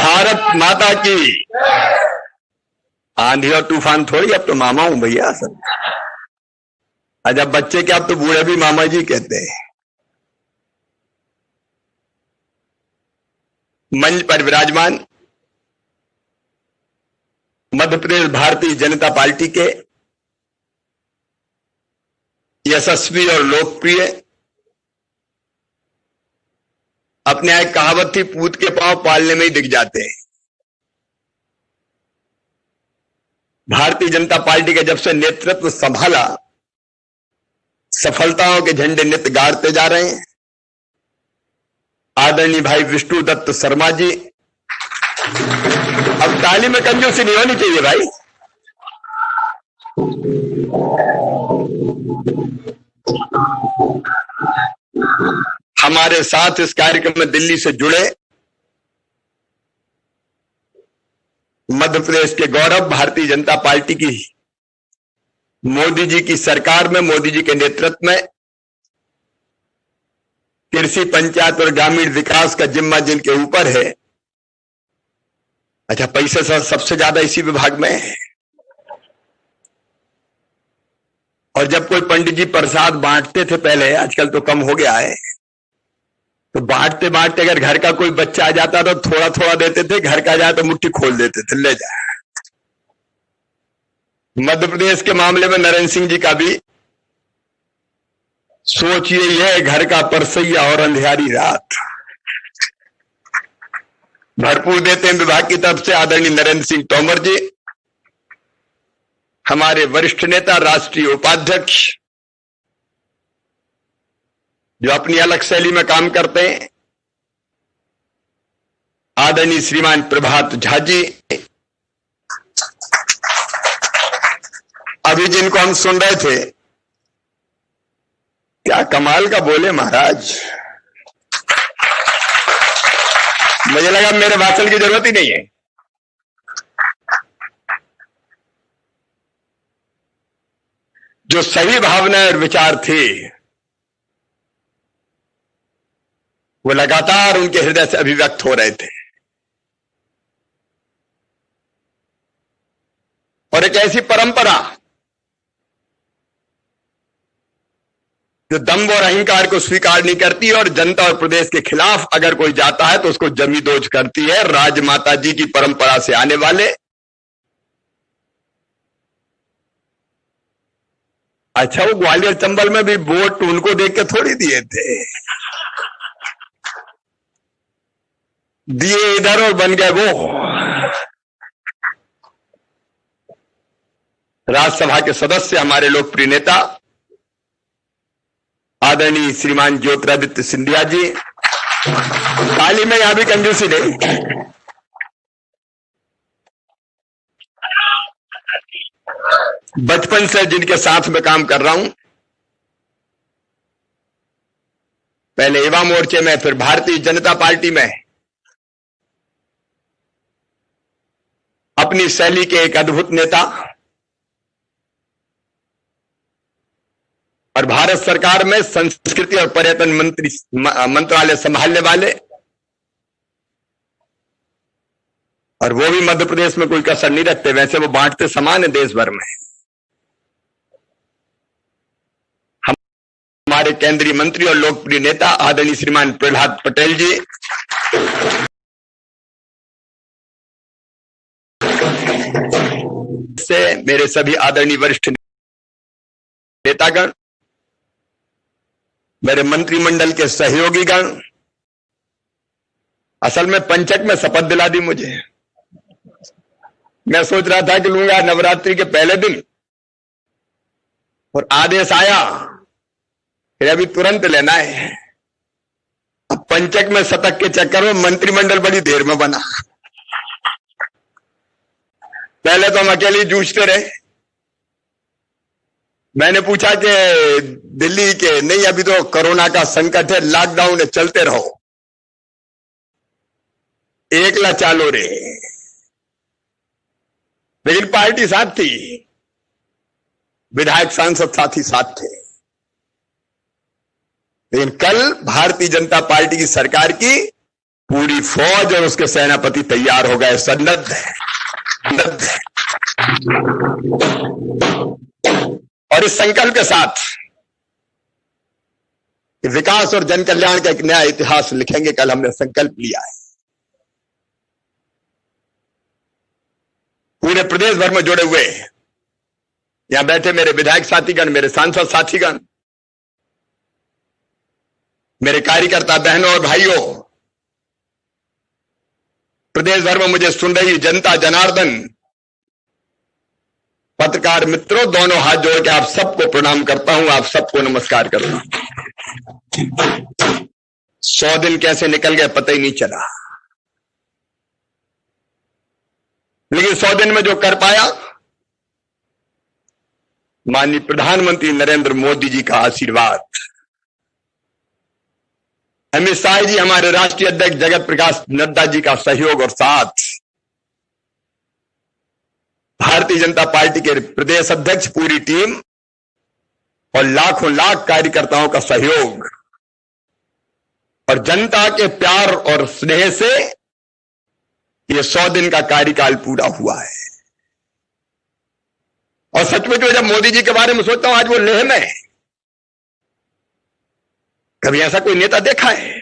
भारत माता की। आंधी और तूफान थोड़ी, अब तो मामा हूं भैया असल। जब बच्चे के अब तो बूढ़े भी मामा जी कहते हैं। मंच पर विराजमान मध्य प्रदेश भारतीय जनता पार्टी के यशस्वी और लोकप्रिय, अपने एक कहावत थी, पूत के पांव पालने में ही दिख जाते हैं। भारतीय जनता पार्टी का जब से नेतृत्व संभाला, सफलताओं के झंडे नित्य गाड़ते जा रहे हैं। आदरणीय भाई विष्णु दत्त शर्मा जी, अब ताली में कंजूसी नहीं होनी चाहिए भाई। हमारे साथ इस कार्यक्रम में दिल्ली से जुड़े मध्य प्रदेश के गौरव, भारतीय जनता पार्टी की मोदी जी की सरकार में, मोदी जी के नेतृत्व में कृषि, पंचायत और ग्रामीण विकास का जिम्मा जिनके ऊपर है। अच्छा, पैसे सबसे ज्यादा इसी विभाग में है। और जब कोई पंडित जी प्रसाद बांटते थे पहले, आजकल तो कम हो गया है, तो बांटते बांटते अगर घर का कोई बच्चा आ जाता तो थोड़ा थोड़ा देते थे, घर का जाए तो मुट्ठी खोल देते थे, ले जाए। मध्य प्रदेश के मामले में नरेंद्र सिंह जी का भी सोचिए, यह घर का परसैया और अंधियारी रात भरपूर देते हैं विभाग की तरफ से। आदरणीय नरेंद्र सिंह तोमर जी, हमारे वरिष्ठ नेता, राष्ट्रीय उपाध्यक्ष, जो अपनी अलग शैली में काम करते हैं। आदरणीय श्रीमान प्रभात झा जी, अभी जिनको हम सुन रहे थे, क्या कमाल का बोले महाराज। मुझे लगा मेरे भाषण की जरूरत ही नहीं है। जो सही भावनाएं और विचार थे, वो लगातार उनके हृदय से अभिव्यक्त हो रहे थे। और एक ऐसी परंपरा जो दंभ और अहंकार को स्वीकार नहीं करती, और जनता और प्रदेश के खिलाफ अगर कोई जाता है तो उसको जमीदोज करती है। राजमाता जी की परंपरा से आने वाले, अच्छा वो ग्वालियर चंबल में भी वोट उनको देख के थोड़ी दिए थे, दिए इधर और बन गए वो। राज्यसभा के सदस्य, हमारे लोकप्रिय नेता आदरणीय श्रीमान ज्योतिरादित्य सिंधिया जी, ताली में यहां भी कंजूसी नहीं। बचपन से जिनके साथ में काम कर रहा हूं, पहले युवा मोर्चे में, फिर भारतीय जनता पार्टी में, अपनी शैली के एक अद्भुत नेता, और भारत सरकार में संस्कृति और पर्यटन मंत्रालय संभालने वाले, और वो भी मध्य प्रदेश में कोई कसर नहीं रखते। वैसे वो बांटते समान है देश भर में। हमारे केंद्रीय मंत्री और लोकप्रिय नेता आदरणीय श्रीमान प्रहलाद पटेल जी, से मेरे सभी आदरणीय वरिष्ठ नेतागण, मेरे मंत्रिमंडल के सहयोगीगण, असल में पंचक में शपथ दिला दी मुझे। मैं सोच रहा था कि लूंगा नवरात्रि के पहले दिन, और आदेश आया फिर अभी तुरंत लेना है। अब पंचक में शतक के चक्कर में मंत्रिमंडल बड़ी देर में बना। पहले तो हम अकेले जूझते रहे। मैंने पूछा कि दिल्ली के, नहीं अभी तो कोरोना का संकट है, लॉकडाउन है, चलते रहो, एकला चालो रे। लेकिन पार्टी साथ थी, विधायक सांसद साथी साथ थे। लेकिन कल भारतीय जनता पार्टी की सरकार की पूरी फौज और उसके सेनापति तैयार हो गए, सन्नद्ध है। और इस संकल्प के साथ विकास और जन कल्याण का एक नया इतिहास लिखेंगे। कल हमने संकल्प लिया है। पूरे प्रदेश भर में जुड़े हुए यहां बैठे मेरे विधायक साथीगण, मेरे सांसद साथीगण, मेरे कार्यकर्ता बहनों और भाइयों, प्रदेश भर में मुझे सुन रही जनता जनार्दन, पत्रकार मित्रों, दोनों हाथ जोड़ के आप सबको प्रणाम करता हूं, आप सबको नमस्कार करता हूं। 100 दिन कैसे निकल गए पता ही नहीं चला, लेकिन 100 दिन में जो कर पाया, माननीय प्रधानमंत्री नरेंद्र मोदी जी का आशीर्वाद, अमित शाह जी, हमारे राष्ट्रीय अध्यक्ष जगत प्रकाश नड्डा जी का सहयोग और साथ, भारतीय जनता पार्टी के प्रदेश अध्यक्ष, पूरी टीम और लाखों लाख कार्यकर्ताओं का सहयोग और जनता के प्यार और स्नेह से ये 100 दिन का कार्यकाल पूरा हुआ है। और सचमुच में जब मोदी जी के बारे में सोचता हूं, आज वो लेह में है। कभी ऐसा कोई नेता देखा है?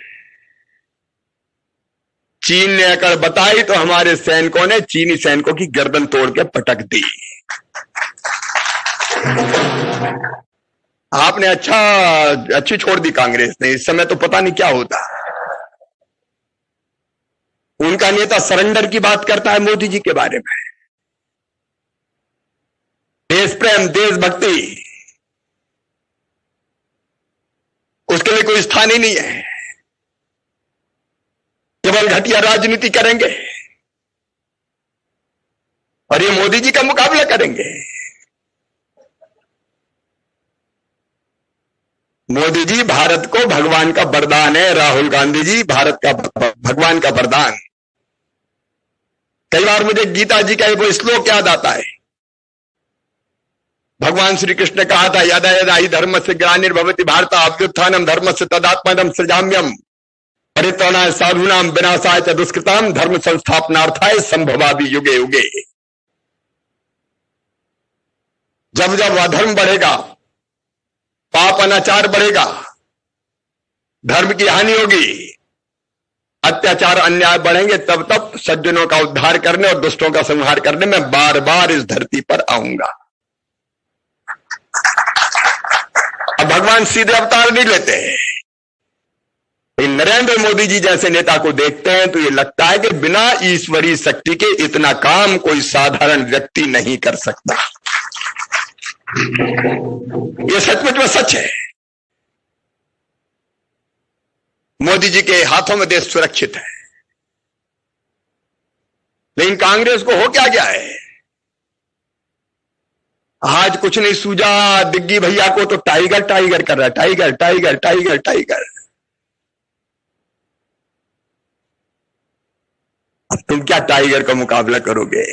चीन ने अकड़ बताई तो हमारे सैनिकों ने चीनी सैनिकों की गर्दन तोड़ के पटक दी। आपने अच्छी छोड़ दी कांग्रेस ने, इस समय तो पता नहीं क्या होता। उनका नेता सरेंडर की बात करता है मोदी जी के बारे में, देश प्रेम, देशभक्ति, उसके लिए कोई स्थान ही नहीं है। केवल घटिया राजनीति करेंगे और ये मोदी जी का मुकाबला करेंगे। मोदी जी भारत को भगवान का वरदान है, राहुल गांधी जी भारत का भगवान का वरदान। कई बार मुझे गीता जी का वो श्लोक याद आता है। भगवान श्री कृष्ण ने कहा था, यदा यदा हि धर्म से ग्लानिर्भवति भारत अभ्युत्थानम धर्म से तदात्मनम सृजाम्यम परित्राणाय साधूनाम विनाशाय च दुष्कृताम धर्म संस्थापनार्थाय संभवामि युगे युगे। जब जब अधर्म बढ़ेगा, पाप अनाचार बढ़ेगा, धर्म की हानि होगी, अत्याचार अन्याय बढ़ेंगे, तब तब सज्जनों का उद्धार करने और दुष्टों का संहार करने में बार बार इस धरती पर आऊंगा। अब भगवान सीधे अवतार नहीं लेते, नरेंद्र मोदी जी जैसे नेता को देखते हैं तो ये लगता है कि बिना ईश्वरीय शक्ति के इतना काम कोई साधारण व्यक्ति नहीं कर सकता। ये सचमुच में सच है। मोदी जी के हाथों में देश सुरक्षित है, लेकिन कांग्रेस को हो क्या गया है? आज कुछ नहीं सूझा। दिग्गी भैया को तो टाइगर टाइगर कर रहा है, टाइगर टाइगर टाइगर टाइगर। अब तुम क्या टाइगर का मुकाबला करोगे?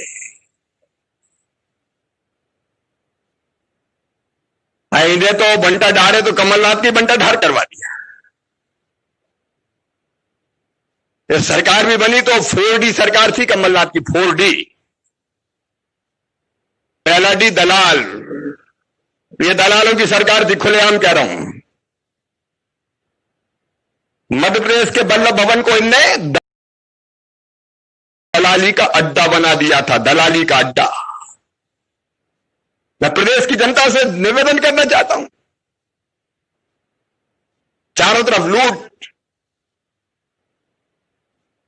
इन्हें तो बंटा ढार है तो कमलनाथ की बंटा ढार करवा दिया। ये सरकार भी बनी तो 4D सरकार थी कमलनाथ की, 4D। पहला डी दलाल, ये दलालों की सरकार थी, खुलेआम कह रहा हूं। मध्य प्रदेश के वल्लभ भवन को इनने दलाली का अड्डा बना दिया था, दलाली का अड्डा। मैं प्रदेश की जनता से निवेदन करना चाहता हूं, चारों तरफ लूट।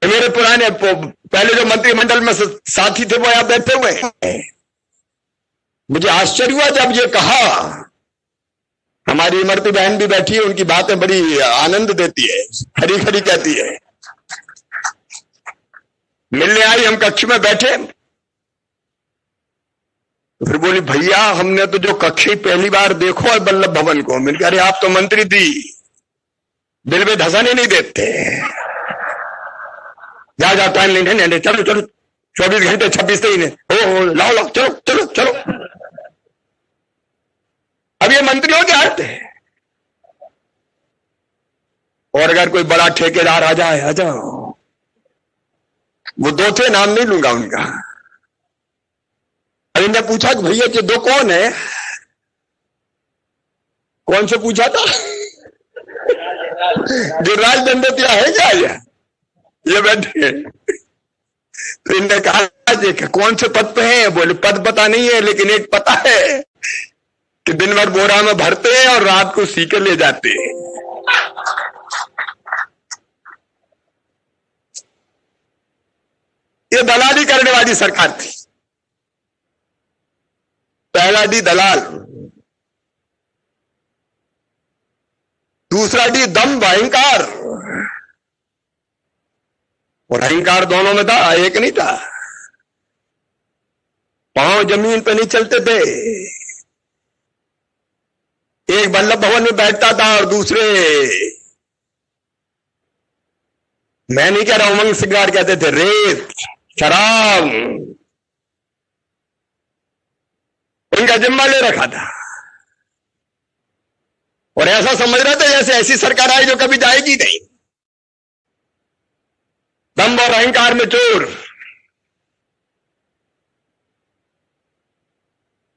मेरे पुराने पहले जो मंत्रिमंडल में साथी थे वो यहां बैठे हुए हैं। मुझे आश्चर्य हुआ जब ये कहा। हमारी इमरती बहन भी बैठी है, उनकी बातें बड़ी आनंद देती है, खरी खरी कहती है। मिलने आई, हम कक्ष में बैठे, तो फिर बोली, भैया हमने तो जो कक्ष पहली बार देखो है वल्लभ भवन को। मैंने कहा, अरे आप तो मंत्री थी, दिल में धसाने नहीं देते। जा टाइम नहीं, चलो चलो 24 घंटे 26 दिन हो लाओ लाओ चलो चलो चलो। अब ये मंत्रियों के हाथ है। और अगर कोई बड़ा ठेकेदार आ जाए, आ जाओ, वो दो थे, नाम नहीं लूंगा उनका। अरे मैं पूछा कि भैया कि दो कौन है? कौन से पूछा था? जो राजदंडतिया है क्या ये बैठे? तो इनने कहा कि कौन से पद पे हैं? बोले पद पता नहीं है, लेकिन एक पता है कि दिन भर बोरा में भरते हैं और रात को सीकर ले जाते हैं। ये दलाली करने वाली सरकार थी। पहला डी दलाल, दूसरा डी दम, अहंकार। और अहंकार दोनों में था, एक नहीं था। पांव जमीन पे नहीं चलते थे। एक वल्लभ भवन में बैठता था और दूसरे, मैं नहीं कह रहा, उमंग सिंगार कहते थे, रेत शराब, उनका जिम्मा ले रखा था। और ऐसा समझ रहे थे जैसे ऐसी सरकार आई जो कभी जाएगी नहीं। दंभ और अहंकार में चोर।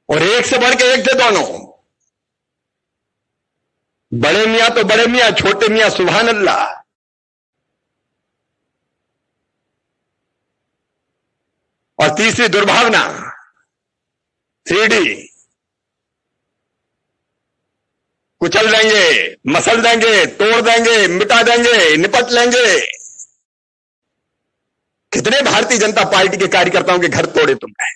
और एक से बढ़ के एक थे दोनों। बड़े मियां तो बड़े मियां, छोटे मियां सुभान अल्लाह। और तीसरी दुर्भावना, 3D। कुचल देंगे, मसल देंगे, तोड़ देंगे, मिटा देंगे, निपट लेंगे। कितने भारतीय जनता पार्टी के कार्यकर्ताओं के घर तोड़े तुमने?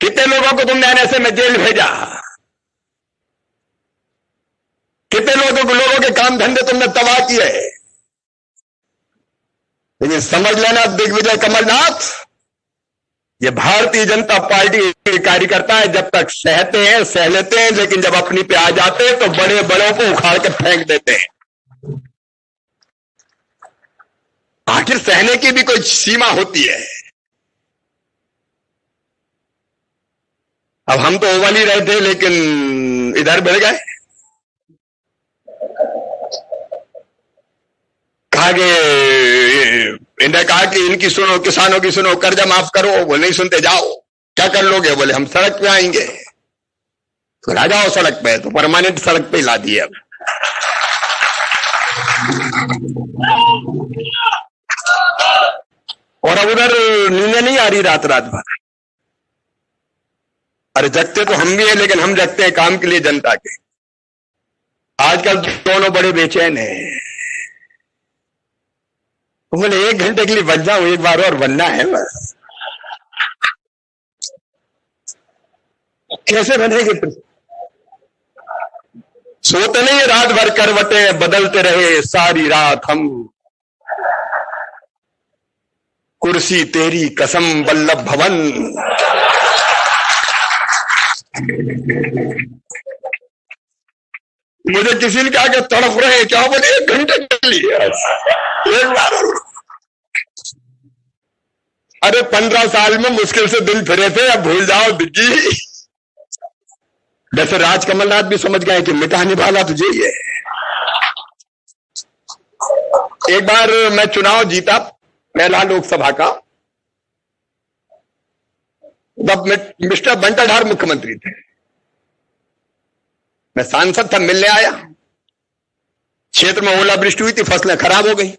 कितने लोगों को तुमने एनएसए में जेल भेजा? कितने लोगों के काम धंधे तुमने तबाह किए? लेकिन समझ लेना दिग्विजय कमलनाथ, ये भारतीय जनता पार्टी के कार्यकर्ता है। जब तक सहते हैं सह लेते हैं, लेकिन जब अपनी पे आ जाते हैं तो बड़े बड़ों को उखाड़ के फेंक देते हैं। आखिर सहने की भी कोई सीमा होती है। अब हम तो ओवल ही रहे थे, लेकिन इधर बढ़ गए। कहा कि इन्हें कहा कि इनकी सुनो, किसानों की सुनो, कर्जा माफ करो। वो नहीं सुनते, जाओ क्या कर लोगे? बोले हम सड़क पे आएंगे। तो आ जाओ सड़क पे। तो परमानेंट सड़क पे ला दिए। अब और अब उधर नींद नहीं आ रही रात रात भर। अरे जगते तो हम भी हैं, लेकिन हम जगते हैं काम के लिए, जनता के। आजकल दोनों बड़े बेचैन हैं। तो बोले 1 घंटे के लिए बच जाऊं, एक बार और बनना है बस। कैसे बनेंगे? सोते नहीं, रात भर करवटें बदलते रहे सारी रात हम। कुर्सी तेरी कसम वल्लभ भवन। मुझे किसी ने कहा कि तड़प रहे क्या? बोले 1 घंटे के लिए एक बार। अरे 15 साल में मुश्किल से दिन फिरे थे, अब भूल जाओ दिग्गी। वैसे राज कमलनाथ भी समझ गए कि मिटाने वाला तुझे ही है। एक बार मैं चुनाव जीता, पहला लोकसभा का, तब मिस्टर बंटाधार मुख्यमंत्री थे। मैं सांसद था, मिलने आया। क्षेत्र में ओलावृष्टि हुई थी, फसलें खराब हो गई।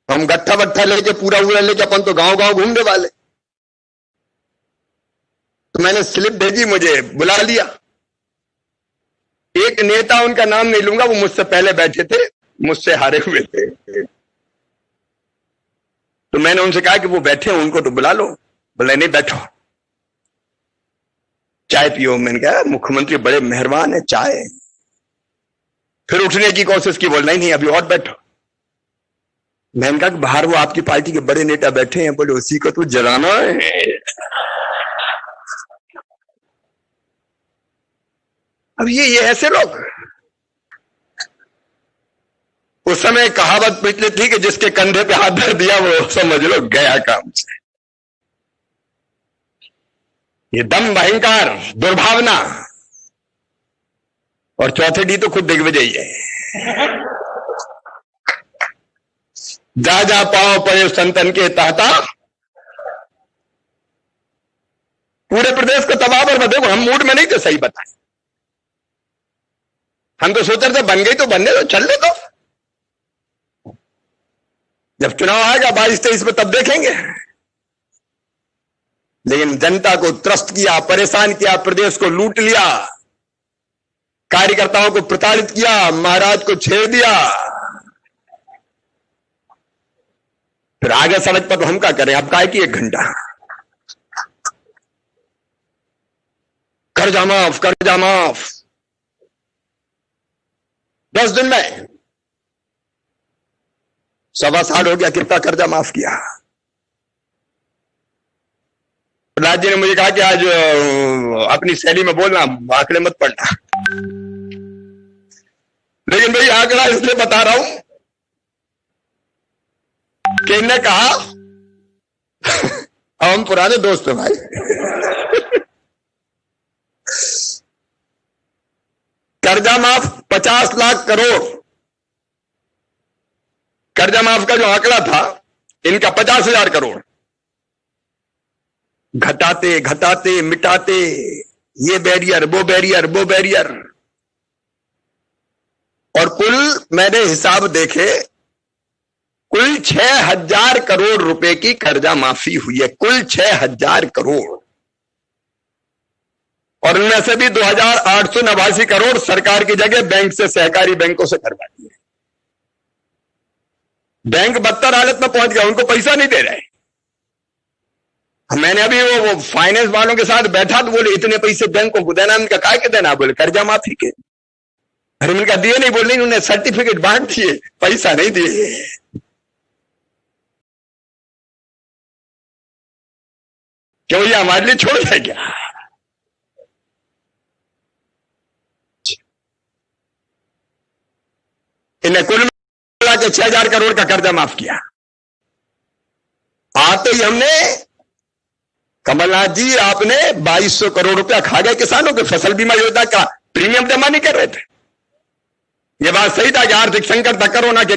हम गट्ठा बट्ठा लेके, पूरा लेके अपन तो गांव गांव घूमने वाले। तो मैंने स्लिप भेजी, मुझे बुला लिया। एक नेता, उनका नाम नहीं लूंगा, वो मुझसे पहले बैठे थे, मुझसे हारे हुए थे। तो मैंने उनसे कहा कि वो बैठे हैं, उनको तो बुला लो। बोले नहीं, बैठो चाय पियो। मैंने कहा मुख्यमंत्री बड़े मेहरबान है, चाय। फिर उठने की कोशिश की, बोल नहीं अभी और बैठो। मैंने कहा कि बाहर वो आपकी पार्टी के बड़े नेता बैठे हैं। बोले उसी को तो जलाना है। अब ये ऐसे लोग, उस समय कहावत प्रचलित थी कि जिसके कंधे पे हाथ धर दिया वो समझ लो गया काम से। ये दम, अहंकार, दुर्भावना, और चौथे डी तो खुद दिग्विजय है। जा जा पाओ पड़े संतन के ताता, पूरे प्रदेश को तबाह पर देखो। हम मूड में नहीं थे, सही बताए। हम तो सोच रहे थे बन गई तो बनने दो, चलने दो, जब चुनाव आएगा 22-23 में तब देखेंगे। लेकिन जनता को त्रस्त किया, परेशान किया, प्रदेश को लूट लिया, कार्यकर्ताओं को प्रताड़ित किया, महाराज को छेड़ दिया। फिर आगे सड़क पर तो हम क्या करें? अब काय की 1 घंटा कर्जा माफ, कर्जा माफ। 10 दिन में 1.25 साल हो गया, कितना कर्जा माफ किया। प्रहलाद जी ने मुझे कहा कि आज अपनी शैली में बोलना, आंकड़े मत पढ़ना। लेकिन भाई आंकड़ा इसलिए बता रहा हूं कि इन्होंने कहा हम पुराने दोस्त हैं भाई। कर्जा माफ 50 लाख करोड़, कर्जा माफ का जो आंकड़ा था इनका 50,000 करोड़। घटाते घटाते मिटाते, ये बैरियर, वो बैरियर, वो बैरियर, और कुल मैंने हिसाब देखे, कुल 6,000 करोड़ रुपए की कर्जा माफी हुई है। कुल 6,000 करोड़, और इनमें से भी 2,889 करोड़ सरकार की जगह बैंक से, सहकारी बैंकों से करवा दिए। बैंक बदतर हालत में पहुंच गया, उनको पैसा नहीं दे रहे। मैंने अभी वो फाइनेंस वालों के साथ बैठा तो बोले इतने पैसे बैंकों को देना, उनका काय के देना? बोले कर्जा माफी के। अरे उनका दिए नहीं, बोले उन्होंने सर्टिफिकेट बांट दिए, पैसा नहीं दिए। क्यों, ये हमारे लिए छोड़ है क्या? इन्हें कुल मिला के 6,000 करोड़ का कर्जा माफ किया। आते ही हमने, कमलनाथ जी आपने 2,200 करोड़ रुपया खा गए किसानों के। फसल बीमा योजना का प्रीमियम जमा नहीं कर रहे थे। यह बात सही था कि आर्थिक संकट था, कोरोना के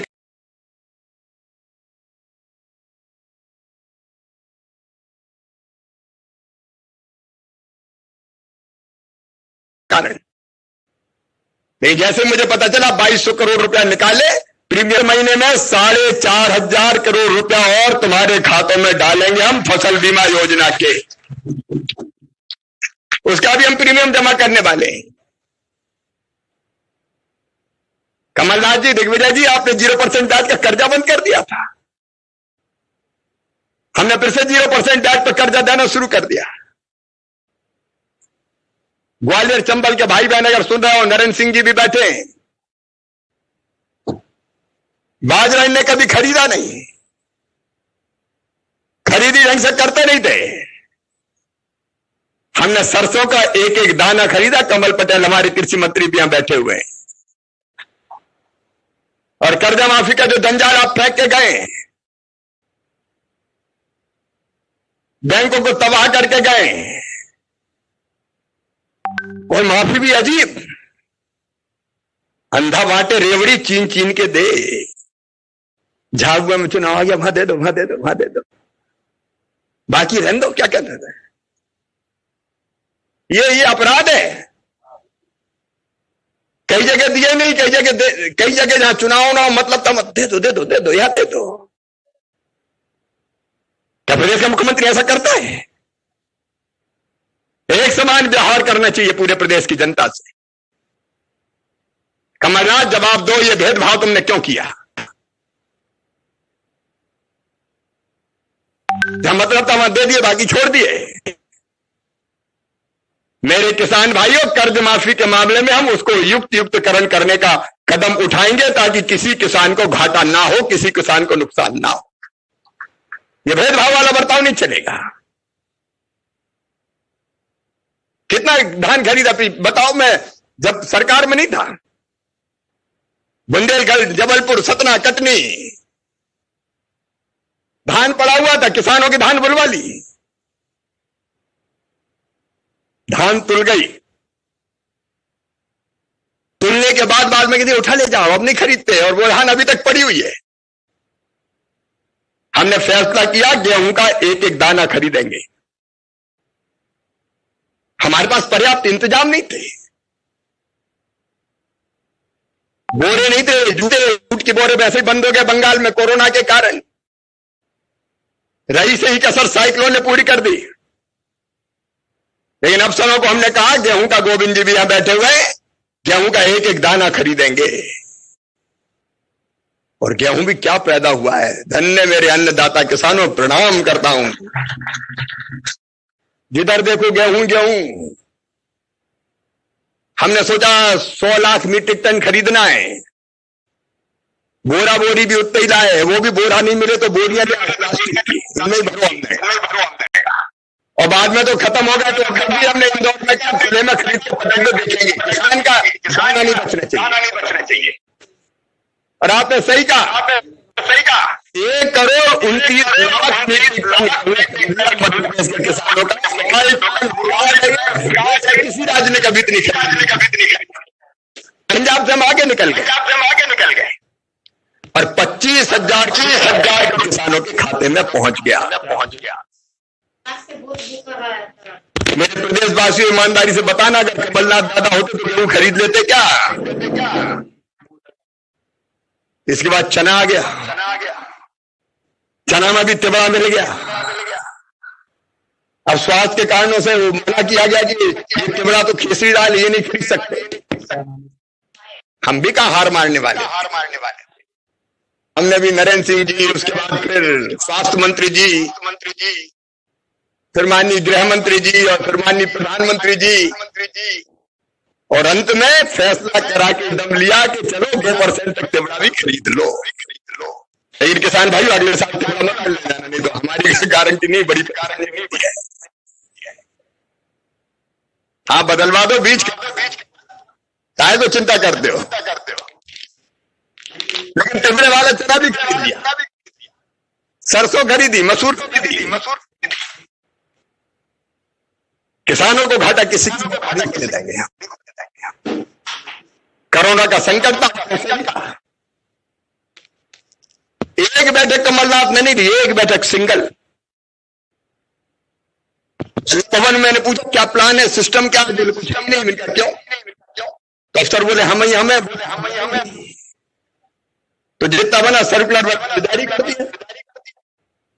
कारण। नहीं, जैसे मुझे पता चला 2,200 करोड़ रुपया निकाले, प्रीमियम महीने में 4,500 करोड़ रुपया और तुम्हारे खातों में डालेंगे हम फसल बीमा योजना के। उसका भी हम प्रीमियम जमा करने वाले हैं। कमलनाथ जी, दिग्विजय जी, आपने 0% ब्याज का कर्जा बंद कर दिया था। हमने फिर से 0% ब्याज पर कर्जा देना शुरू कर दिया। ग्वालियर चंबल के भाई बहन अगर सुन रहे हो, नरेंद्र सिंह जी भी बैठे हैं, बाजरा इनने कभी खरीदा नहीं, खरीदी ढंग से करते नहीं थे। हमने सरसों का एक एक दाना खरीदा। कमल पटेल हमारे कृषि मंत्री भी यहां बैठे हुए हैं। और कर्जा माफी का जो जंजाल आप फेंक के गए, बैंकों को तबाह करके गए, और माफी भी अजीब, अंधा बांटे रेवड़ी चीन चीन के दे। झाबुआ में चुनाव आ गया, वहां दे दो, वहां दे दो, वहां दे दो, बाकी रहने दो। क्या कहते हैं? ये अपराध है। कई जगह दिए नहीं, कई जगह जहां चुनाव ना हो, मतलब तो दे दो, दे दो, दे दो, या दे दो। क्या प्रदेश का मुख्यमंत्री ऐसा करता है? एक समान व्यवहार करना चाहिए पूरे प्रदेश की जनता से। कमलनाथ, जवाब दो, ये भेदभाव तुमने क्यों किया? जहां मतलब था वहां दे दिए, बाकी छोड़ दिए। मेरे किसान भाइयों, कर्ज माफी के मामले में हम उसको युक्तिकरण करने का कदम उठाएंगे ताकि किसी किसान को घाटा ना हो, किसी किसान को नुकसान ना हो। यह भेदभाव वाला बर्ताव नहीं चलेगा। कितना धान खरीदा बताओ? मैं जब सरकार में नहीं था, बुंदेलखंड, जबलपुर, सतना, कटनी, धान पड़ा हुआ था, किसानों की धान बुलवा ली, धान तुल गई। तुलने के बाद में कहती उठा ले जाओ, अब नहीं खरीदते, और वो धान अभी तक पड़ी हुई है। हमने फैसला किया गेहूं का एक एक दाना खरीदेंगे। हमारे पास पर्याप्त इंतजाम नहीं थे, बोरे नहीं थे, जूट के बोरे वैसे ही बंद हो गए बंगाल में कोरोना के कारण। रही से ही कसर साइक्लोन ने पूरी कर दी। लेकिन अफसरों को हमने कहा गेहूं का, गोविंद जी भी यहां बैठे हुए, गेहूं का एक एक दाना खरीदेंगे। और गेहूं भी क्या पैदा हुआ है। धन्य मेरे अन्नदाता किसानों, प्रणाम करता हूं। जिधर देखो गेहूं गेहूं। हमने सोचा 100 लाख मीट्रिक टन खरीदना है, बोरा बोरी भी उतना ही लाए, वो भी बोरा नहीं मिले तो बोरियां नहीं भरो हमने। और बाद में तो खत्म हो गया, तो भी हमने इंदौर में क्या जिले में खरीद के पतंग देखेंगे। किसान का दाना नहीं बचना चाहिए। और आपने सही कहा, 1,29,00,000 मीट्रिक टन किसानों का किसी राज्य ने कभी नहीं खरीदा। पंजाब से हम आगे निकल गए और 25,000 किसानों के खाते में पहुंच गया। मेरे प्रदेशवासियों, ईमानदारी से बताना, अगर कमलनाथ दादा होते तो गेहूं खरीद लेते क्या? इसके बाद चना आ गया, चना में भी तिबड़ा मिल गया। अब स्वास्थ्य के कारणों से मना किया गया कि ये तिबड़ा तो खिचड़ी डाल, ये नहीं खरीद सकते। हम भी कहा हार मारने वाले। हमने भी नरेंद्र सिंह जी, उसके बाद फिर स्वास्थ्य मंत्री जी, फिर माननीय गृह मंत्री जी, और फिर माननीय प्रधानमंत्री जी, और अंत में फैसला करा के दम लिया कि चलो 2% तक तिबड़ा भी खरीद लो। लेकिन किसान भाई अगले साल तिबड़ा मत ले जाना, नहीं तो हमारी गारंटी नहीं, बड़ी गारंटी नहीं है। हाँ, बदलवा दो बीज, चाहे तो चिंता करते हो। लेकिन तिबड़े वाला चना भी खरीद लिया, सरसों खरीदी, मसूर खरीदी। किसानों को घाटा किसी को घाटा के देंगे। कोरोना का संकट था, एक बैठक कमलनाथ ने नहीं दी, एक बैठक सिंगल। पवन मैंने पूछा क्या प्लान है, सिस्टम क्या है? कुछ हम नहीं मिलकर। क्यों? तो अफसर बोले हमें तो जितना बना सर्कुलर जारी कर दिया।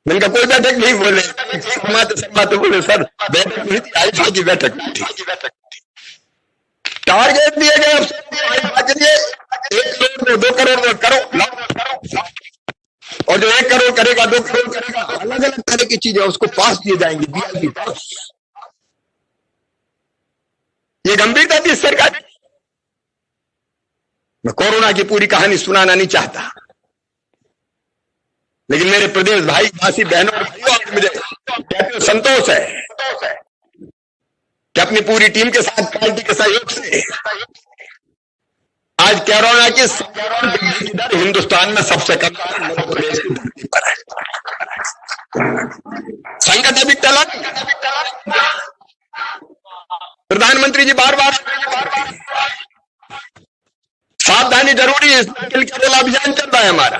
मैंने कोई बैठक नहीं। बोले समाते बोले सर बैठक नहीं थी, आईफा की बैठक थी। टारगेट दिए गए आईफा के लिए 1 करोड़ 2 करोड़ करो, और जो 1 करोड़ करेगा 2 करोड़ करेगा, अलग अलग तरह की चीजें उसको पास दिए जाएंगे, बीआईपी पास। ये गंभीरता थी सरकार। मैं कोरोना की पूरी कहानी सुनाना नहीं चाहता, लेकिन मेरे प्रदेश भाई, वासी, बहनों और भाइयों, आज मुझे संतोष है कि अपनी पूरी टीम के साथ, पार्टी के सहयोग से आज कोरोना की दर हिंदुस्तान में सबसे कम मध्य प्रदेश की धरती पर है। संकट अभी टला। प्रधानमंत्री जी बार बार सावधानी जरूरी है। किल केरल अभियान चल रहा है हमारा।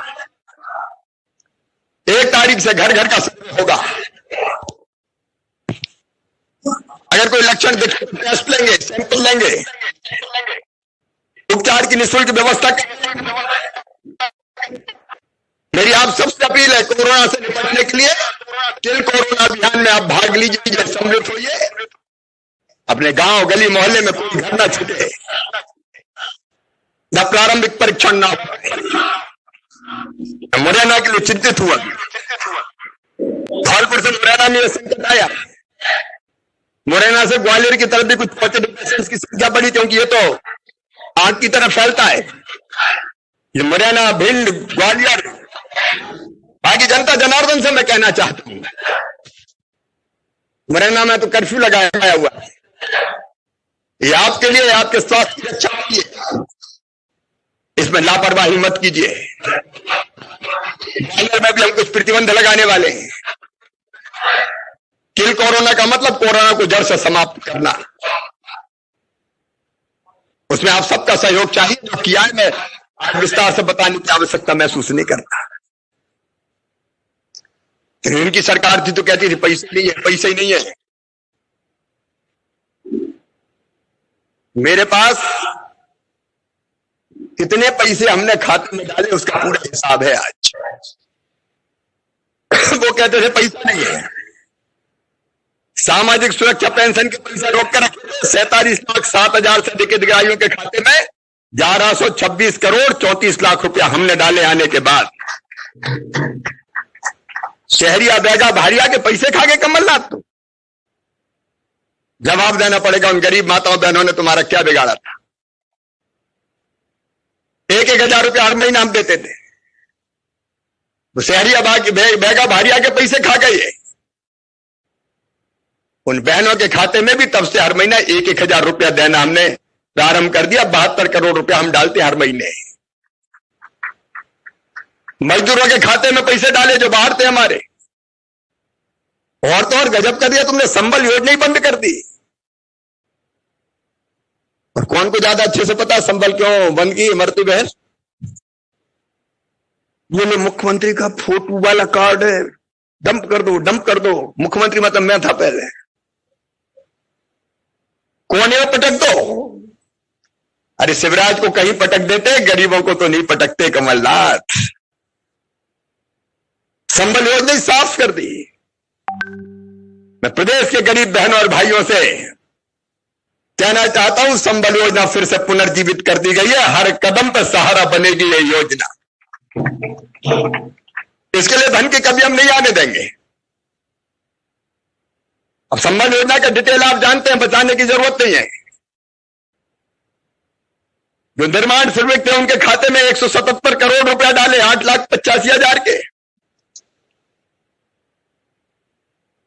1 तारीख से घर घर का सर्वे होगा। अगर कोई लक्षण दिखे तो टेस्ट लेंगे, सैंपल लेंगे, उपचार की निःशुल्क व्यवस्था करेंगे। मेरी आप सबसे अपील है, कोरोना से निपटने के लिए किल कोरोना अभियान में आप भाग लीजिए, सम्मिलित होइए। अपने गांव, गली, मोहल्ले में कोई घर ना छूटे, न प्रारंभिक परीक्षण ना हो। मुरैना के लिए चिंतित हुआ। धौलपुर से मुरैना में संकट आया। मुरैना से ग्वालियर की तरफ भी कुछ पॉजिटिव पेशेंट्स की संख्या बढ़ी, क्योंकि ये तो आग की तरफ फैलता है। ये मुरैना, भिंड, ग्वालियर, बाकी जनता जनार्दन से मैं कहना चाहता हूं, मुरैना में तो कर्फ्यू लगाया हुआ है। ये आपके लिए, आपके स्वास्थ्य की रक्षा के लिए। इसमें लापरवाही मत कीजिए। ग्वालियर में भी हम कुछ प्रतिबंध लगाने वाले हैं। किल कोरोना का मतलब कोरोना को जड़ से समाप्त करना। उसमें आप सबका सहयोग चाहिए। जो किया है मैं आज विस्तार से बताने की आवश्यकता महसूस नहीं करता। इनकी सरकार थी तो कहती थी पैसे नहीं है, पैसे ही नहीं है। मेरे पास कितने पैसे हमने खाते में डाले उसका पूरा हिसाब है आज। वो कहते थे पैसा नहीं है। सामाजिक सुरक्षा पेंशन के पैसा रोक कर रखे 47,07,000 से अधिक हितग्राहियों के खाते में 1126 करोड़ 34 लाख रुपया हमने डाले आने के बाद। शहरिया बैगा भारिया के पैसे खा गए कमलनाथ। तो जवाब देना पड़ेगा उन गरीब माताओं बहनों ने तुम्हारा क्या बिगाड़ा था। 1,000 रुपया हर महीना हम देते थे। वो शहरिया बैगा भारिया के पैसे खा गए। उन बहनों के खाते में भी तब से हर महीना 1,000 रुपया देना हमने प्रारंभ कर दिया। 72 करोड़ रुपया हम डालते हर महीने। मजदूरों के खाते में पैसे डाले जो बाहर थे हमारे। और तो और गजब कर दिया तुमने, संबल योजना ही बंद कर दी। और कौन को ज्यादा अच्छे से पता संबल क्यों बंद की? मरती बहन। ये मुख्यमंत्री का फोटो वाला कार्ड है, डंप कर दो, डंप कर दो। मुख्यमंत्री मतलब मैं था पहले। कौन है वो? पटक दो। अरे शिवराज को कहीं पटक देते, गरीबों को तो नहीं पटकते कमलनाथ। संबल योजना साफ कर दी। मैं प्रदेश के गरीब बहनों और भाइयों से कहना चाहता हूं, संबल योजना फिर से पुनर्जीवित कर दी गई है। हर कदम पर सहारा बनेगी ये योजना। इसके लिए धन की कभी हम नहीं आने देंगे। अब संबल योजना का डिटेल आप जानते हैं, बताने की जरूरत नहीं है। जो निर्माण श्रमिक थे उनके खाते में 177 करोड़ रुपया डाले 8,85,000 के।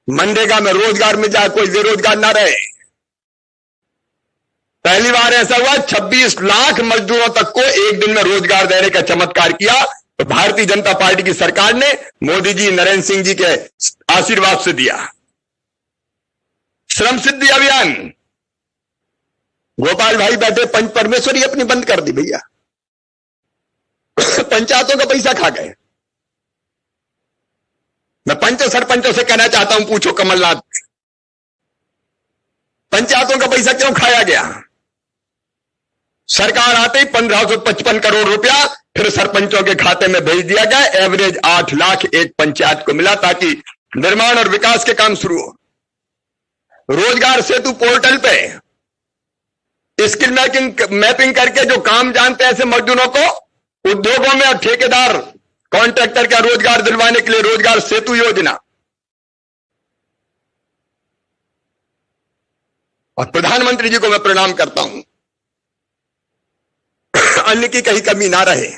मनरेगा में रोजगार मिल जाए, कोई बेरोजगार ना रहे। पहली बार ऐसा हुआ 26 लाख मजदूरों तक को एक दिन में रोजगार देने का चमत्कार किया। तो भारतीय जनता पार्टी की सरकार ने मोदी जी, नरेंद्र सिंह जी के आशीर्वाद से दिया। श्रम सिद्धि अभियान, गोपाल भाई बैठे पंच परमेश्वरी अपनी बंद कर दी भैया। पंचायतों का पैसा खा गए। मैं पंच सरपंचों से कहना चाहता हूं, पूछो कमलनाथ, पंचायतों का पैसा क्यों खाया गया? सरकार आते ही 1555 करोड़ रुपया फिर सरपंचों के खाते में भेज दिया गया। एवरेज 8 लाख एक पंचायत को मिला ताकि निर्माण और विकास के काम शुरू हो। रोजगार सेतु पोर्टल पे स्किल मैपिंग करके जो काम जानते हैं ऐसे मजदूरों को उद्योगों में और ठेकेदार कॉन्ट्रैक्टर का रोजगार दिलवाने के लिए रोजगार सेतु योजना। और प्रधानमंत्री जी को मैं प्रणाम करता हूं, अन्न की कहीं कमी ना रहे।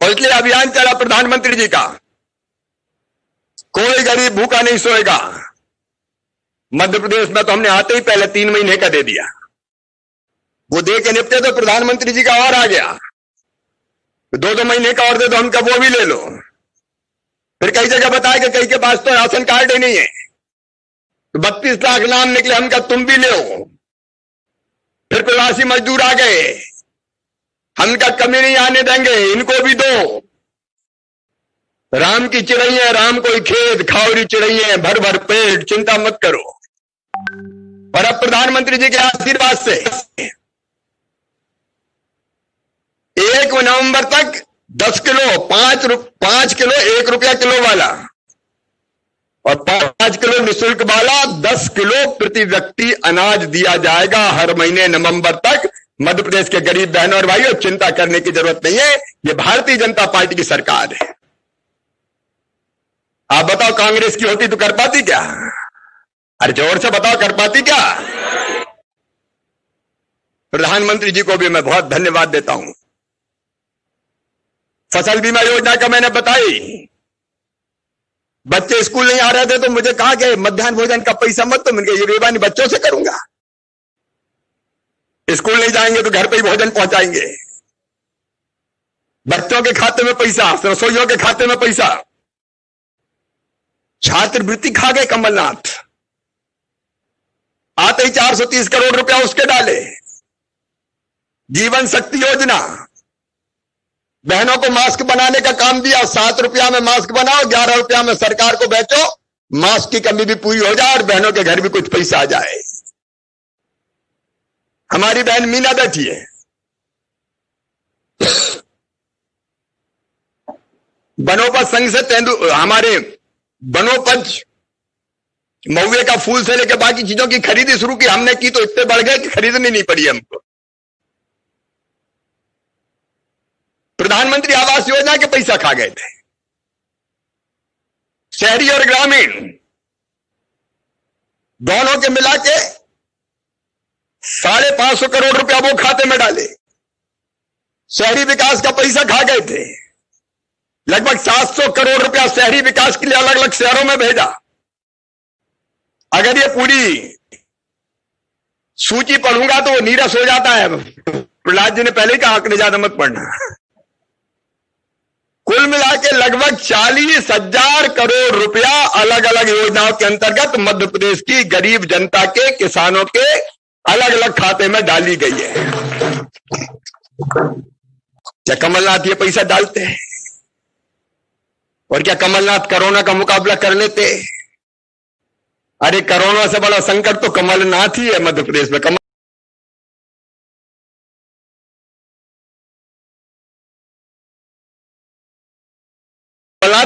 और इसलिए अभियान चला प्रधानमंत्री जी का, कोई गरीब भूखा नहीं सोएगा। मध्य प्रदेश में तो हमने आते ही पहले 3 महीने का दे दिया। वो दे के निपटे तो प्रधानमंत्री जी का और आ गया, 2-2 महीने का और दे दो, हमका वो भी ले लो। फिर कई जगह बताया कि कई के पास तो राशन कार्ड ही नहीं है, तो 32 लाख नाम निकले, हमका तुम भी ले। फिर प्रवासी मजदूर आ गए, हमका कमी नहीं आने देंगे, इनको भी दो। राम की चिड़ैया राम कोई खेत, खाओरी चिड़ैया भर भर पेट, चिंता मत करो। और अब प्रधानमंत्री जी के आशीर्वाद से 1 नवंबर तक 10 किलो 5 किलो 1 रुपया किलो वाला और 5 किलो निःशुल्क वाला 10 किलो प्रति व्यक्ति अनाज दिया जाएगा हर महीने नवंबर तक। मध्य प्रदेश के गरीब बहनों और भाइयों, चिंता करने की जरूरत नहीं है, ये भारतीय जनता पार्टी की सरकार है। आप बताओ कांग्रेस की होती तो कर पाती क्या? अरे जोर से बताओ, कर पाती क्या? प्रधानमंत्री जी को भी मैं बहुत धन्यवाद देता हूं। फसल बीमा योजना का मैंने बताई, बच्चे स्कूल नहीं आ रहे थे तो मुझे कहा कि मध्याह्न भोजन का पैसा मत, तो मैंने कहा ये बेईमानी बच्चों से करूंगा। स्कूल नहीं जाएंगे तो घर पे ही भोजन पहुंचाएंगे, बच्चों के खाते में पैसा, रसोइयों के खाते में पैसा। छात्रवृत्ति खा गए कमलनाथ, आते ही 430 करोड़ रुपया उसके डाले। जीवन शक्ति योजना, बहनों को मास्क बनाने का काम दिया, 7 रुपया में मास्क बनाओ, 11 रुपया में सरकार को बेचो, मास्क की कमी भी पूरी हो जाए और बहनों के घर भी कुछ पैसा आ जाए। हमारी बहन मीना बैठी है, वनोपज संघ से हमारे वनोपज महुए का फूल से लेकर बाकी चीजों की खरीदी शुरू की हमने की, तो इतने बढ़ गए कि खरीदनी नहीं पड़ी हमको। प्रधानमंत्री आवास योजना के पैसा खा गए थे। शहरी और ग्रामीण दोनों के मिला के 550 करोड़ रुपया वो खाते में डाले। शहरी विकास का पैसा खा गए थे, लगभग 700 करोड़ रुपया शहरी विकास के लिए अलग अलग शहरों में भेजा। अगर ये पूरी सूची पढ़ूंगा तो वो नीरस हो जाता है। प्रहलाद जी ने पहले ही कहा आंकड़े ज्यादा मत पढ़ना। कुल मिला के लगभग 40,000 करोड़ रुपया अलग अलग योजनाओं के अंतर्गत मध्य प्रदेश की गरीब जनता के, किसानों के अलग अलग खाते में डाली गई है। क्या कमलनाथ ये पैसा डालते हैं? और क्या कमलनाथ कोरोना का मुकाबला कर लेते? अरे कोरोना से बड़ा संकट तो कमलनाथ ही है मध्य प्रदेश में। कमलनाथ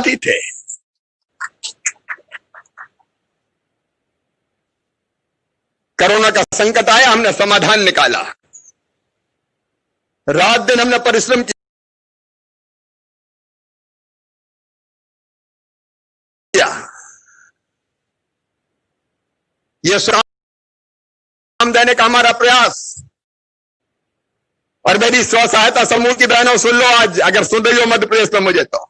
ही थे। कोरोना का संकट आया, हमने समाधान निकाला, रात दिन हमने परिश्रम किया। ये सुराम देने का हमारा प्रयास। और मेरी स्व सहायता समूह की बहनों सुन लो, आज अगर सुन रही हो मध्य प्रदेश में मुझे, तो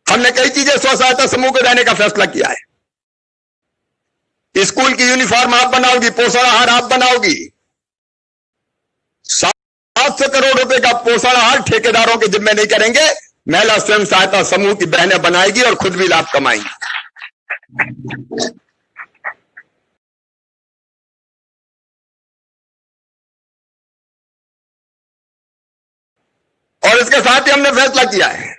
हमने कई चीजें स्व सहायता समूह को देने का फैसला किया है। स्कूल की यूनिफॉर्म आप बनाओगी, पोषण आहार आप बनाओगी। 700 करोड़ रुपए का पोषण आहार ठेकेदारों के जिम्मे नहीं करेंगे, महिला स्वयं सहायता समूह की बहनें बनाएगी और खुद भी लाभ कमाएंगी। और इसके साथ ही हमने फैसला किया है,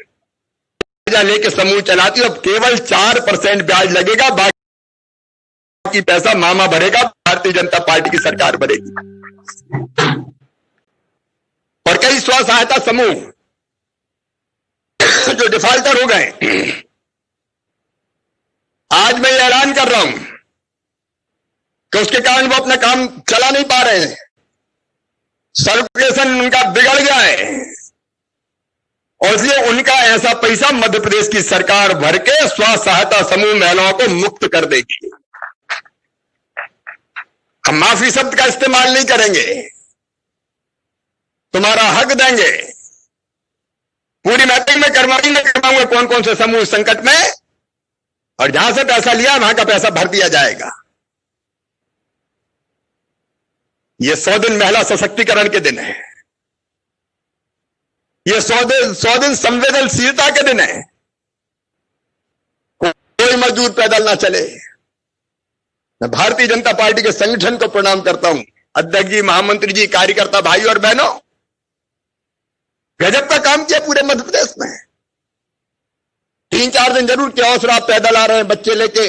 लेके समूह चलाती अब केवल 4% ब्याज लगेगा, बाकी पैसा मामा भरेगा, भारतीय जनता पार्टी की सरकार भरेगी। और कई स्व सहायता समूह जो डिफॉल्टर हो गए, आज मैं ये ऐलान कर रहा हूं कि उसके कारण वो अपना काम चला नहीं पा रहे हैं, सर्कुलेशन उनका बिगड़ गया है, और इसलिए उनका ऐसा पैसा मध्य प्रदेश की सरकार भर के स्व सहायता समूह महिलाओं को मुक्त कर देगी। हम माफी शब्द का इस्तेमाल नहीं करेंगे, तुम्हारा हक देंगे। पूरी मैपिंग में करवाऊंगा कौन कौन से समूह संकट में, और जहां से पैसा लिया वहां का पैसा भर दिया जाएगा। ये 100 दिन महिला सशक्तिकरण के दिन है, ये 100 दिन संवेदनशीलता के दिन है। कोई मजदूर पैदल ना चले। मैं भारतीय जनता पार्टी के संगठन को प्रणाम करता हूं, अध्यक्ष जी, महामंत्री जी, कार्यकर्ता भाई और बहनों, गजब का काम किया पूरे मध्य प्रदेश में। 3-4 दिन जरूर किया, और आप पैदल आ रहे हैं बच्चे लेके।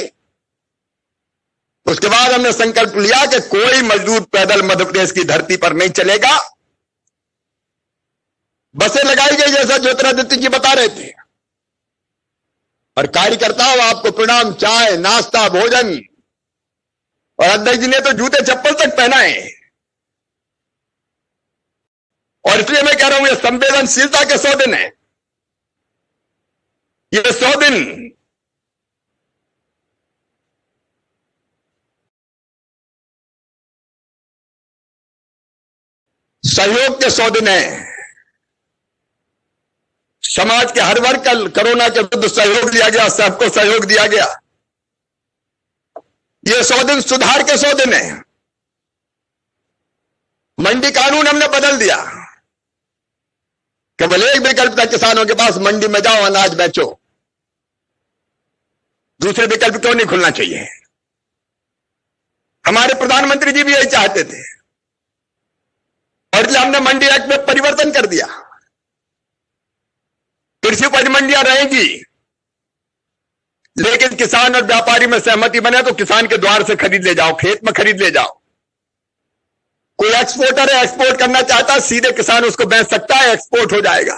उसके बाद हमने संकल्प लिया कि कोई मजदूर पैदल मध्य प्रदेश की धरती पर नहीं चलेगा। बसें लगाई गई जैसा ज्योतिरादित्य जी बता रहे थे, और कार्यकर्ताओं आपको प्रणाम, चाय, नाश्ता, भोजन, और अध्यक्ष जी ने तो जूते चप्पल तक पहनाए। और इसलिए मैं कह रहा हूं ये संवेदनशीलता के 100 दिन है। ये 100 दिन सहयोग के 100 दिन है। समाज के हर वर्ग का कोरोना के विरुद्ध सहयोग दिया गया, सबको सहयोग दिया गया। ये 100 दिन सुधार के 100 दिन है। मंडी कानून हमने बदल दिया। केवल एक विकल्प था किसानों के पास, मंडी में जाओ अनाज बेचो। दूसरे विकल्प क्यों नहीं खुलना चाहिए? हमारे प्रधानमंत्री जी भी यही चाहते थे और इसलिए हमने मंडी एक्ट में परिवर्तन कर दिया। कृषि उपज मंडियां रहेंगी, लेकिन किसान और व्यापारी में सहमति बने तो किसान के द्वार से खरीद ले जाओ, खेत में खरीद ले जाओ। कोई एक्सपोर्टर है, एक्सपोर्ट करना चाहता है, सीधे किसान उसको बेच सकता है, एक्सपोर्ट हो जाएगा।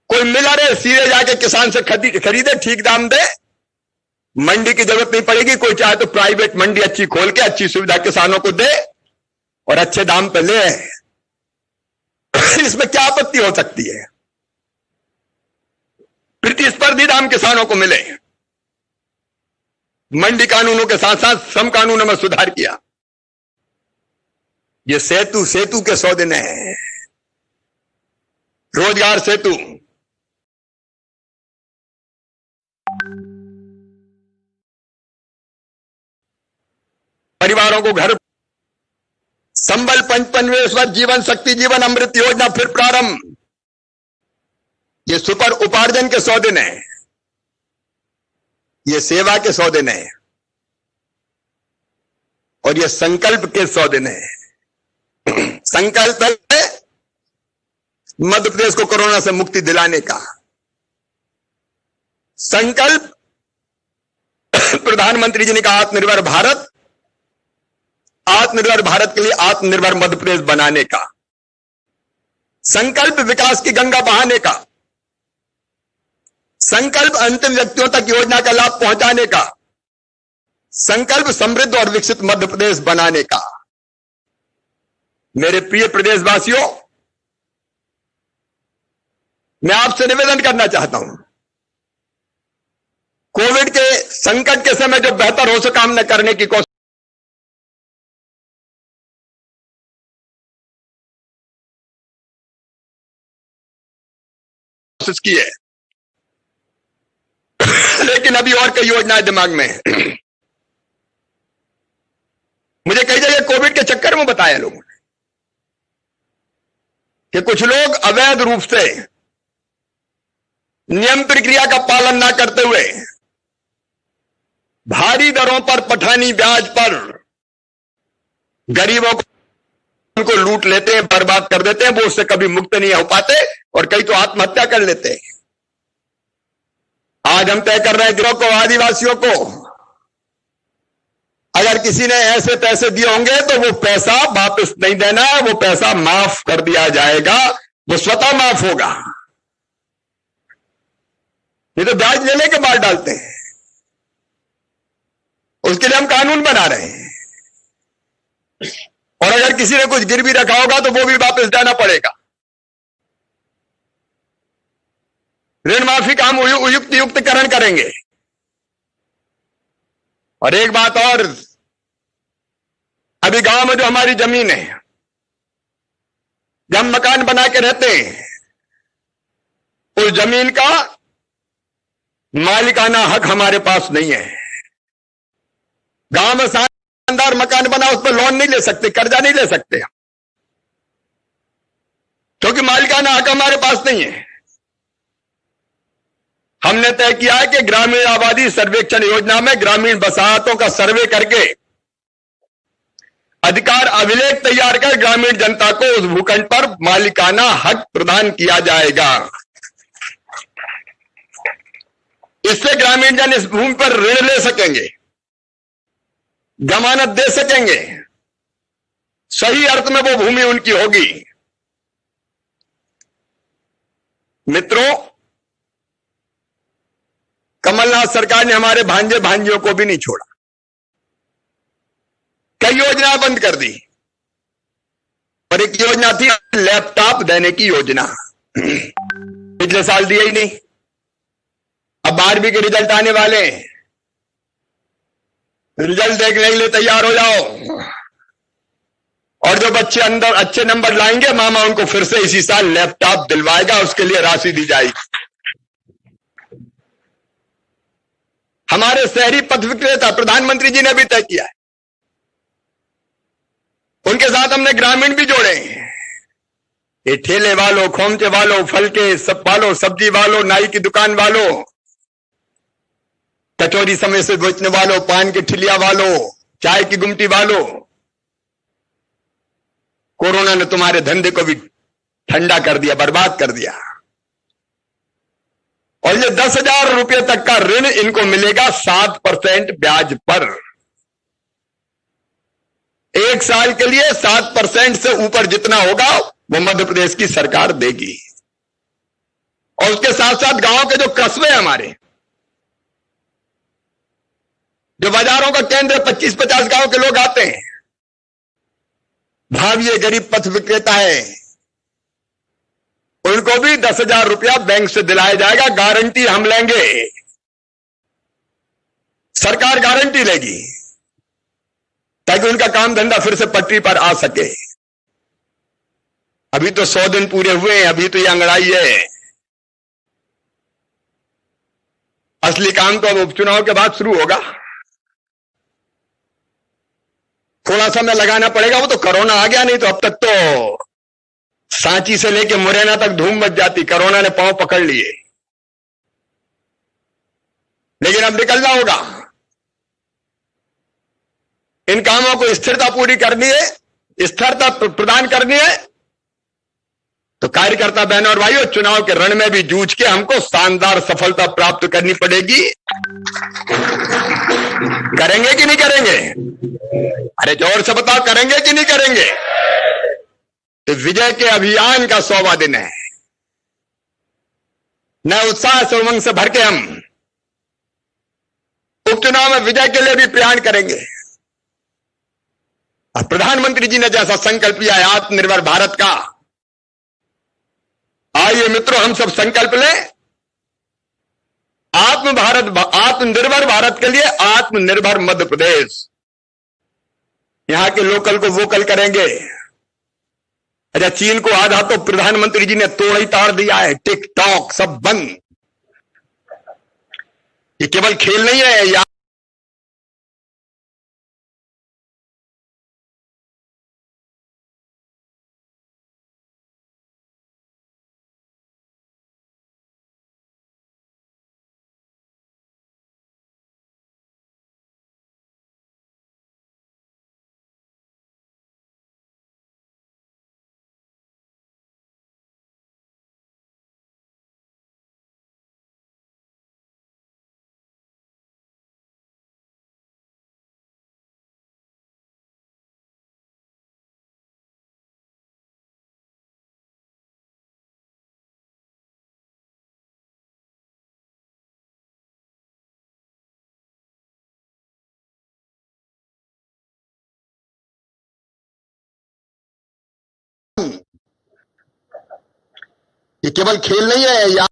कोई मिलर है, सीधे जाके किसान से खरीदे, ठीक दाम दे, मंडी की जरूरत नहीं पड़ेगी। कोई चाहे तो प्राइवेट मंडी अच्छी खोल के अच्छी सुविधा किसानों को दे और अच्छे दाम पे ले। इसमें क्या आपत्ति हो सकती है? प्रतिस्पर्धी दाम किसानों को मिले। मंडी कानूनों के साथ साथ श्रम कानूनों में सुधार किया। ये सेतु के 100 दिन है। रोजगार सेतु, परिवारों को घर, संबल 55वें जीवन शक्ति जीवन अमृत योजना फिर प्रारंभ। ये सुपर उपार्जन के 100 दिन है, ये सेवा के 100 दिन है और ये संकल्प के 100 दिन है। संकल्प है मध्य प्रदेश को कोरोना से मुक्ति दिलाने का। संकल्प प्रधानमंत्री जी ने कहा आत्मनिर्भर भारत, आत्मनिर्भर भारत के लिए आत्मनिर्भर मध्य प्रदेश बनाने का। संकल्प विकास की गंगा बहाने का। संकल्प अंतिम व्यक्तियों तक योजना का लाभ पहुंचाने का। संकल्प समृद्ध और विकसित मध्य प्रदेश बनाने का। मेरे प्रिय प्रदेशवासियों, मैं आपसे निवेदन करना चाहता हूं, कोविड के संकट के समय जो बेहतर हो सका हमने करने की कोशिश की है, लेकिन अभी और कई योजनाएं दिमाग में है। मुझे कई जगह कोविड के चक्कर में बताया लोगों ने कि कुछ लोग अवैध रूप से नियम प्रक्रिया का पालन ना करते हुए भारी दरों पर पठानी ब्याज पर गरीबों को उनको लूट लेते हैं, बर्बाद कर देते हैं। वो उससे कभी मुक्त नहीं हो पाते और कई तो आत्महत्या कर लेते हैं। आज हम तय कर रहे हैं गिरोह को, आदिवासियों को, अगर किसी ने ऐसे पैसे दिए होंगे तो वो पैसा वापस नहीं देना है, वो पैसा माफ कर दिया जाएगा, वो स्वतः माफ होगा। ये तो ब्याज लेने के बाद डालते हैं, उसके लिए हम कानून बना रहे हैं। और अगर किसी ने कुछ गिरवी रखा होगा तो वो भी वापस देना पड़ेगा। ऋण माफी का हम युक्तिकरण करेंगे। और एक बात और, अभी गांव में जो हमारी जमीन है, जब हम मकान बना के रहते हैं, उस जमीन का मालिकाना हक हमारे पास नहीं है। गांव में शानदार मकान बना, उस पर लोन नहीं ले सकते, कर्जा नहीं ले सकते, क्योंकि मालिकाना हक हमारे पास नहीं है। हमने तय किया है कि ग्रामीण आबादी सर्वेक्षण योजना में ग्रामीण बसाहतों का सर्वे करके अधिकार अभिलेख तैयार कर ग्रामीण जनता को उस भूखंड पर मालिकाना हक प्रदान किया जाएगा। इससे ग्रामीण जन इस भूमि पर ऋण ले सकेंगे, जमानत दे सकेंगे, सही अर्थ में वो भूमि उनकी होगी। मित्रों, कमलनाथ सरकार ने हमारे भांजे भांजियों को भी नहीं छोड़ा, कई योजनाएं बंद कर दी। और एक योजना थी लैपटॉप देने की योजना, पिछले साल दिया ही नहीं। अब 12वीं के रिजल्ट आने वाले, रिजल्ट देखने के लिए तैयार हो जाओ। और जो बच्चे अंदर अच्छे नंबर लाएंगे, मामा उनको फिर से इसी साल लैपटॉप दिलवाएगा, उसके लिए राशि दी जाएगी। हमारे शहरी पथ विक्रेता प्रधानमंत्री जी ने भी तय किया है उनके साथ हमने ग्रामीण भी जोड़े। ये ठेले वालों, खोमचे वालों, फल के सब वालों, सब्जी वालों, नाई की दुकान वालों, कचौरी समय से बेचने वालों, पान के ठिलिया वालों, चाय की गुमटी वालों, कोरोना ने तुम्हारे धंधे को भी ठंडा कर दिया, बर्बाद कर दिया। और ये 10,000 रुपए तक का ऋण इनको मिलेगा 7% ब्याज पर। 1 साल के लिए 7% से ऊपर जितना होगा वो मध्य प्रदेश की सरकार देगी। और उसके साथ साथ गांव के जो कस्बे हैं हमारे, जो बाजारों का केंद्र 25-50 गांव के लोग आते हैं, भाविये गरीब पथ विक्रेता है, उनको भी 10,000 रुपया बैंक से दिलाया जाएगा। गारंटी हम लेंगे, सरकार गारंटी लेगी, ताकि उनका काम धंधा फिर से पटरी पर आ सके। अभी तो 100 दिन पूरे हुए हैं, अभी तो ये अंगड़ाई है। असली काम तो अब उपचुनाव के बाद शुरू होगा। थोड़ा समय लगाना पड़ेगा, वो तो कोरोना आ गया, नहीं तो अब तक तो सांची से लेके मुरैना तक धूम मच जाती। कोरोना ने पांव पकड़ लिए, लेकिन अब निकलना होगा। इन कामों को स्थिरता पूरी करनी है, स्थिरता प्रदान करनी है, तो कार्यकर्ता बहनों और भाइयों, चुनाव के रण में भी जूझ के हमको शानदार सफलता प्राप्त करनी पड़ेगी। करेंगे कि नहीं करेंगे? अरे जोर से बताओ, करेंगे कि नहीं करेंगे? तो विजय के अभियान का 100वां दिन है। नए उत्साह से, उमंग से भर के हम उपचुनाव में विजय के लिए भी प्रयाण करेंगे। और प्रधानमंत्री जी ने जैसा संकल्प लिया है आत्मनिर्भर भारत का, आइए मित्रों हम सब संकल्प लें। आत्मनिर्भर भारत के लिए आत्मनिर्भर मध्य प्रदेश। यहां के लोकल को वोकल करेंगे। अच्छा, चीन को आधा तो प्रधानमंत्री जी ने तोड़ ही ताड़ दिया है, टिकटॉक सब बंद। ये केवल खेल नहीं है, या ये केवल खेल नहीं है, या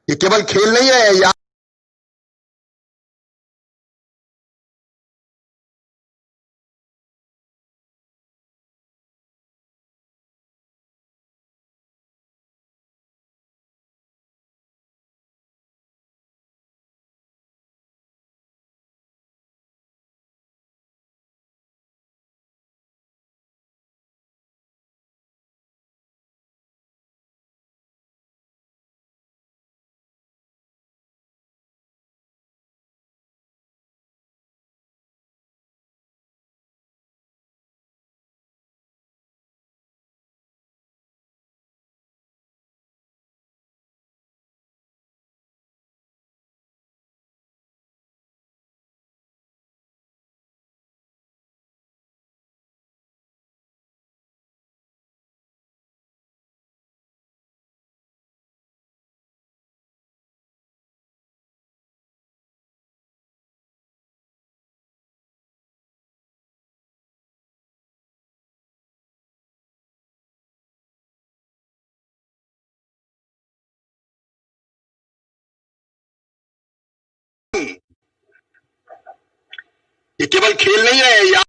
ये केवल खेल नहीं है, या केवल खेल नहीं है, ये